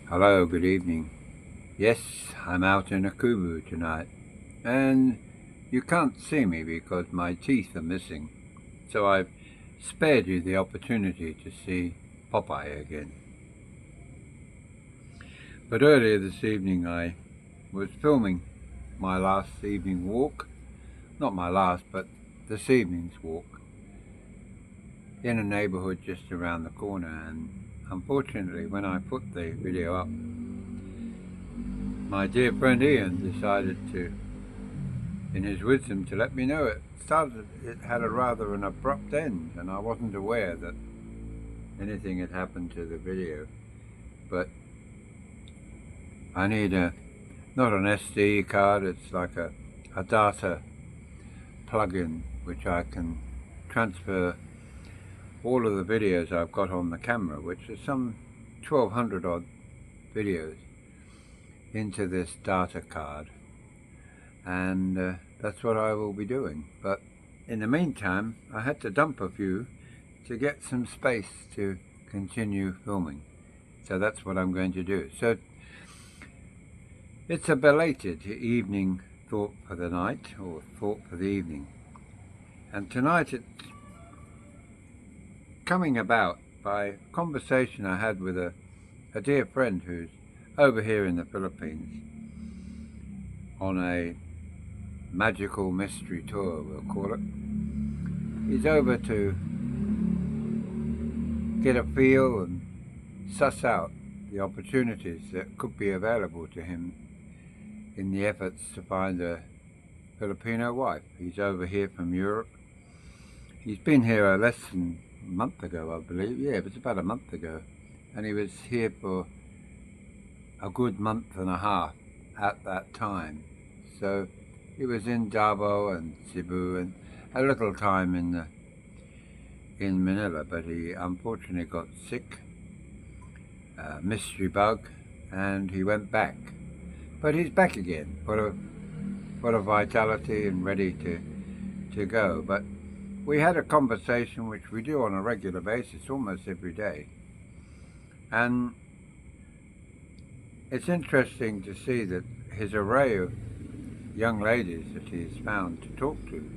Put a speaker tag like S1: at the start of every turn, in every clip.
S1: Hello, good evening. Yes, I'm out in Akubu tonight, and you can't see me because my teeth are missing, so I've spared you the opportunity to see Popeye again. But earlier this evening I was filming my last evening walk, not my last, but this evening's walk, in a neighbourhood just around the corner, and unfortunately when I put the video up, my dear friend Ian decided to, in his wisdom, to let me know it had a rather an abrupt end, and I wasn't aware that anything had happened to the video. But I need not an SD card, it's like a data plug-in which I can transfer all of the videos I've got on the camera, which is some 1200 odd videos, into this data card, and that's what I will be doing. But in the meantime I had to dump a few to get some space to continue filming, so that's what I'm going to do. So it's a belated evening thought for the night, or thought for the evening, and tonight it's coming about by a conversation I had with a dear friend who's over here in the Philippines on a magical mystery tour, we'll call it. He's over to get a feel and suss out the opportunities that could be available to him in the efforts to find a Filipino wife. He's over here from Europe. He's been here less than a month ago, I believe. Yeah, it was about a month ago. And he was here for a good month and a half at that time. So he was in Davao and Cebu and a little time in Manila, but he unfortunately got sick, mystery bug, and he went back. But he's back again, full of vitality and ready to go. But we had a conversation which we do on a regular basis, almost every day. And it's interesting to see that his array of young ladies that he's found to talk to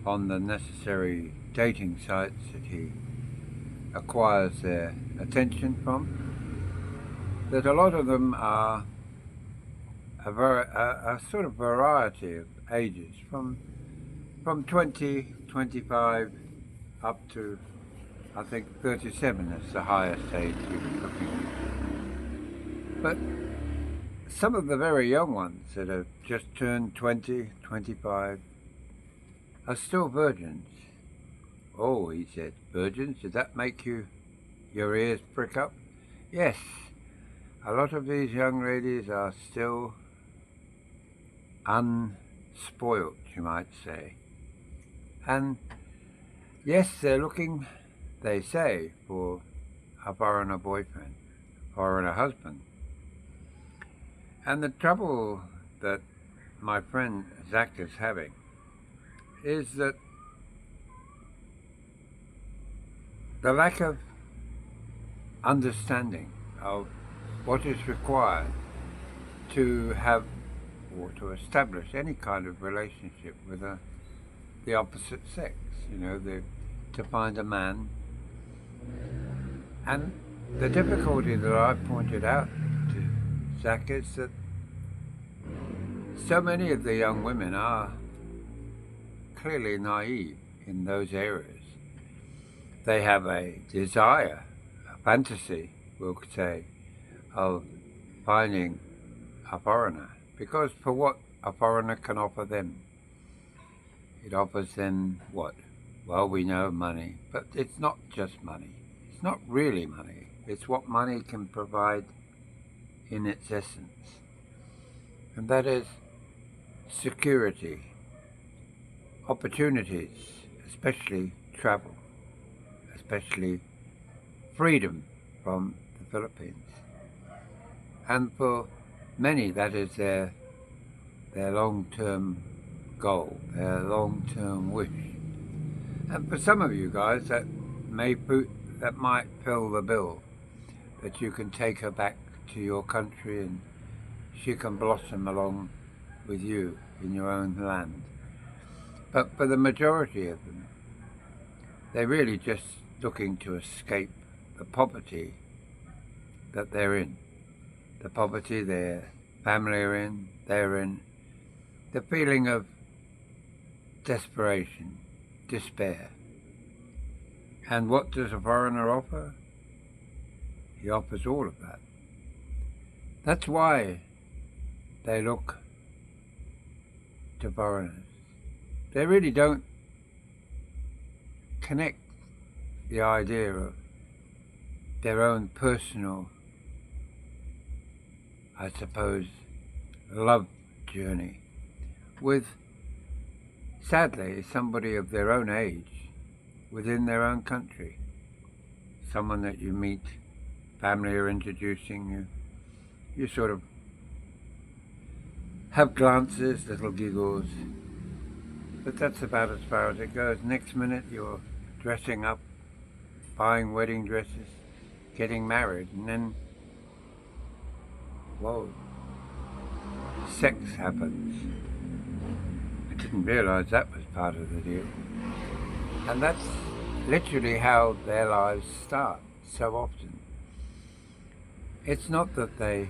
S1: on the necessary dating sites that he acquires their attention from, that a lot of them are a sort of variety of ages, from 20, 25 up to, I think, 37 is the highest age he was looking at. But some of the very young ones that have just turned 20, 25 are still virgins. Oh, he said, virgins? Did that make your ears prick up? Yes, a lot of these young ladies are still unspoilt, you might say. And yes, they're looking, they say, for a foreigner boyfriend, foreigner husband. And the trouble that my friend Zach is having is that the lack of understanding of what is required to have or to establish any kind of relationship with the opposite sex, to find a man. And the difficulty that I've pointed out to Zach is that so many of the young women are clearly naive in those areas. They have a desire, a fantasy, we'll say, of finding a foreigner, because for what a foreigner can offer them, it offers them what? Well, we know money, but it's not just money. It's not really money. It's what money can provide in its essence, and that is security, opportunities, especially travel, especially freedom from the Philippines. And for many, that is their long-term goal, their long-term wish. And for some of you guys, that might fill the bill, that you can take her back to your country and she can blossom along with you in your own land. But for the majority of them, they're really just looking to escape the poverty that they're in. The poverty their family are in, they're in. The feeling of desperation, despair. And what does a foreigner offer? He offers all of that. That's why they look to foreigners. They really don't connect the idea of their own personal, I suppose, love journey with, sadly, somebody of their own age within their own country. Someone that you meet, family are introducing you, you sort of have glances, little giggles, but that's about as far as it goes. Next minute you're dressing up, buying wedding dresses, getting married, and then, whoa, sex happens. I didn't realise that was part of the deal. And that's literally how their lives start so often. It's not that they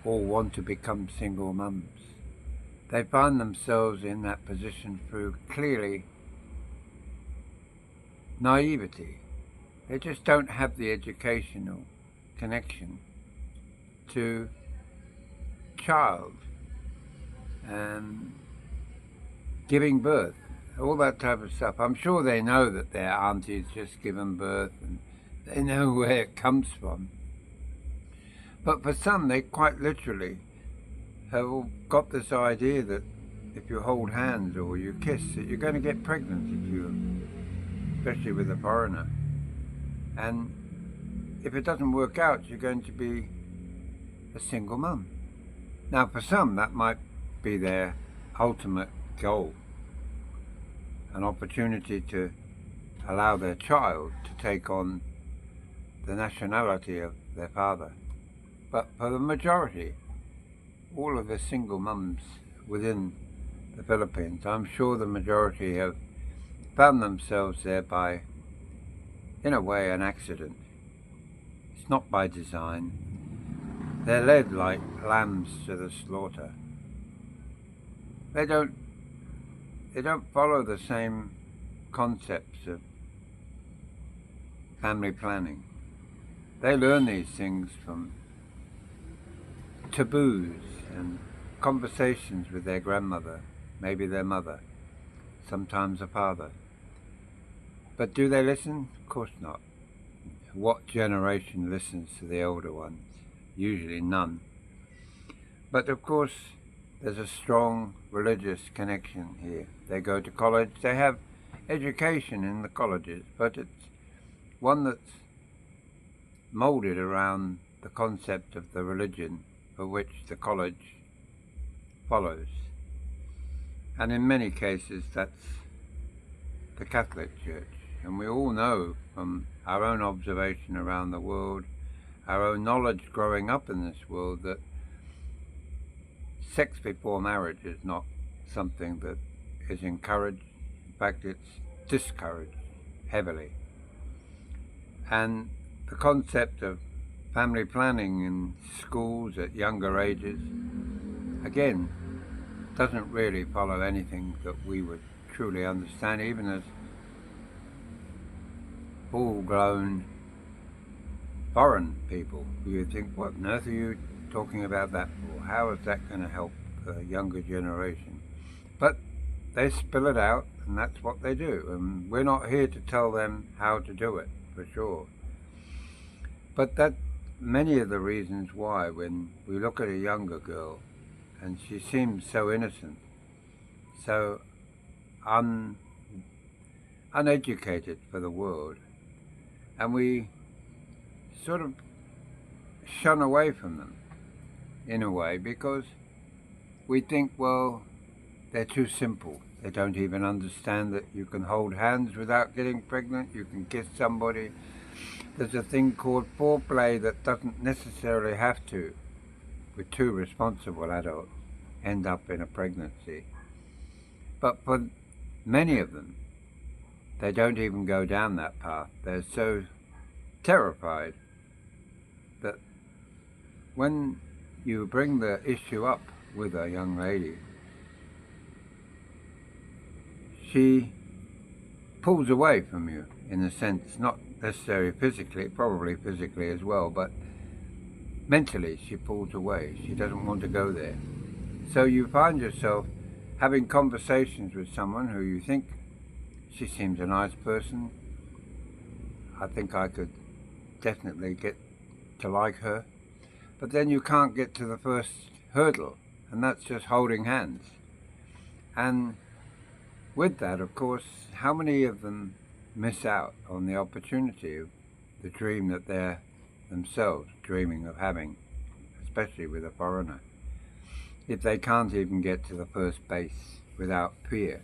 S1: all want to become single mums. They find themselves in that position through clearly naivety. They just don't have the educational connection to child and giving birth, all that type of stuff. I'm sure they know that their auntie's just given birth and they know where it comes from. But for some, they quite literally have got this idea that if you hold hands or you kiss, that you're going to get pregnant if you, especially with a foreigner. And if it doesn't work out, you're going to be a single mum. Now, for some, that might be their ultimate goal, an opportunity to allow their child to take on the nationality of their father. But for the majority, all of the single mums within the Philippines, I'm sure the majority have found themselves there by, in a way, an accident. It's not by design. They're led like lambs to the slaughter. They don't follow the same concepts of family planning. They learn these things from taboos and conversations with their grandmother, maybe their mother, sometimes a father. But do they listen? Of course not. What generation listens to the older ones? Usually none. But of course, there's a strong religious connection here. They go to college, they have education in the colleges, but it's one that's moulded around the concept of the religion for which the college follows. And in many cases, that's the Catholic Church. And we all know from our own observation around the world, our own knowledge growing up in this world, that sex before marriage is not something that is encouraged. In fact, it's discouraged heavily. And the concept of family planning in schools at younger ages, again, doesn't really follow anything that we would truly understand, even as full-grown foreign people. You think, what on earth are you talking about that for? How is that going to help the younger generation? But they spill it out, and that's what they do. And we're not here to tell them how to do it, for sure. But that's many of the reasons why, when we look at a younger girl, and she seems so innocent, so uneducated for the world, and we sort of shun away from them, in a way, because we think, well, they're too simple. They don't even understand that you can hold hands without getting pregnant, you can kiss somebody. there's a thing called foreplay that doesn't necessarily have to, with two responsible adults, end up in a pregnancy. But for many of them, they don't even go down that path. They're so terrified that when you bring the issue up with a young lady, she pulls away from you, in a sense, not necessarily physically, probably physically as well, but mentally she pulls away. She doesn't want to go there. So you find yourself having conversations with someone who you think, she seems a nice person, I think I could definitely get to like her. But then you can't get to the first hurdle, and that's just holding hands. And with that, of course, how many of them miss out on the opportunity of the dream that they're themselves dreaming of having, especially with a foreigner, if they can't even get to the first base without fear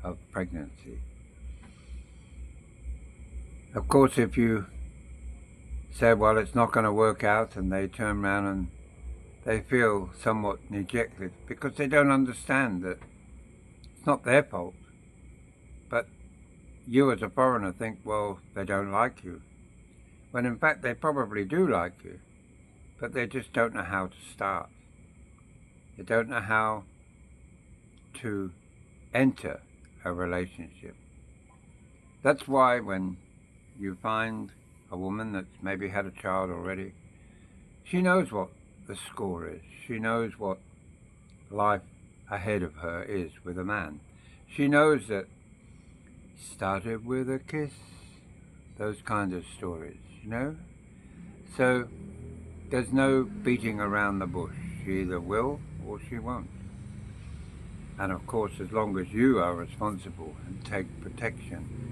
S1: of pregnancy. Of course, if you say, well, it's not going to work out, and they turn around and they feel somewhat dejected because they don't understand that it's not their fault. But you as a foreigner think, well, they don't like you. When in fact they probably do like you, but they just don't know how to start. They don't know how to enter a relationship. That's why when you find a woman that's maybe had a child already, she knows what the score is. She knows what life ahead of her is with a man. She knows that started with a kiss, those kinds of stories, you know? So there's no beating around the bush. She either will or she won't. And of course, as long as you are responsible and take protection,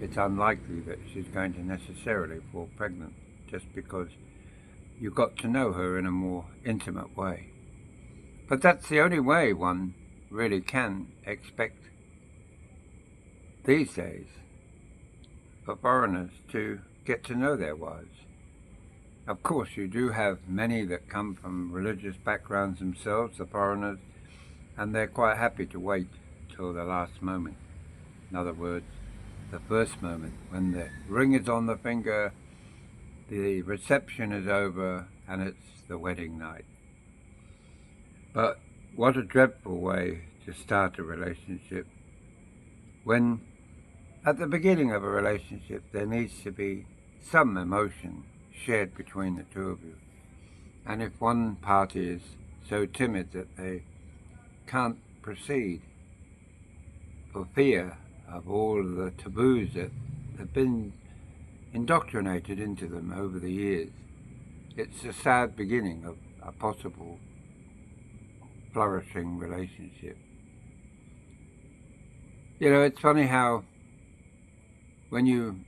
S1: it's unlikely that she's going to necessarily fall pregnant just because you got to know her in a more intimate way. But that's the only way one really can expect these days for foreigners to get to know their wives. Of course, you do have many that come from religious backgrounds themselves, the foreigners, and they're quite happy to wait till the last moment. In other words, the first moment, when the ring is on the finger, the reception is over, and it's the wedding night. But what a dreadful way to start a relationship, when at the beginning of a relationship there needs to be some emotion shared between the two of you. And if one party is so timid that they can't proceed for fear of all of the taboos that have been indoctrinated into them over the years, it's a sad beginning of a possible flourishing relationship. You know, it's funny how when you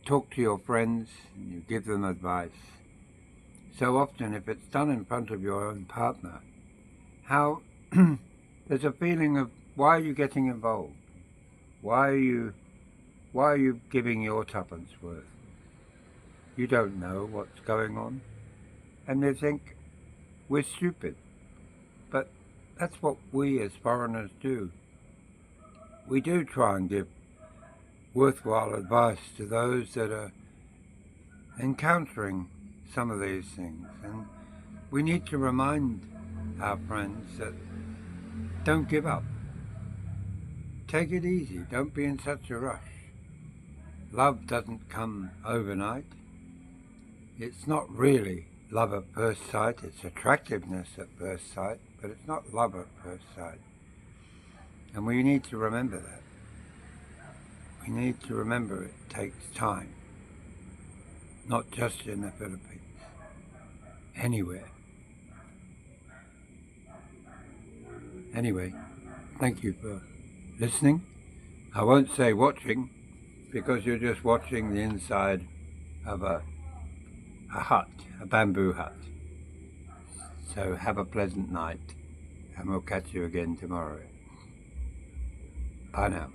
S1: talk to your friends and you give them advice, so often if it's done in front of your own partner, how there's a feeling of, why are you getting involved? Why are you giving your tuppence worth? You don't know what's going on. And they think we're stupid. But that's what we as foreigners do. We do try and give worthwhile advice to those that are encountering some of these things. And we need to remind our friends that don't give up. Take it easy. Don't be in such a rush. Love doesn't come overnight. It's not really love at first sight. It's attractiveness at first sight, but it's not love at first sight. And we need to remember that. We need to remember it takes time. Not just in the Philippines. Anywhere. Anyway, thank you for listening. I won't say watching, because you're just watching the inside of a hut, a bamboo hut. So have a pleasant night, and we'll catch you again tomorrow. Bye now.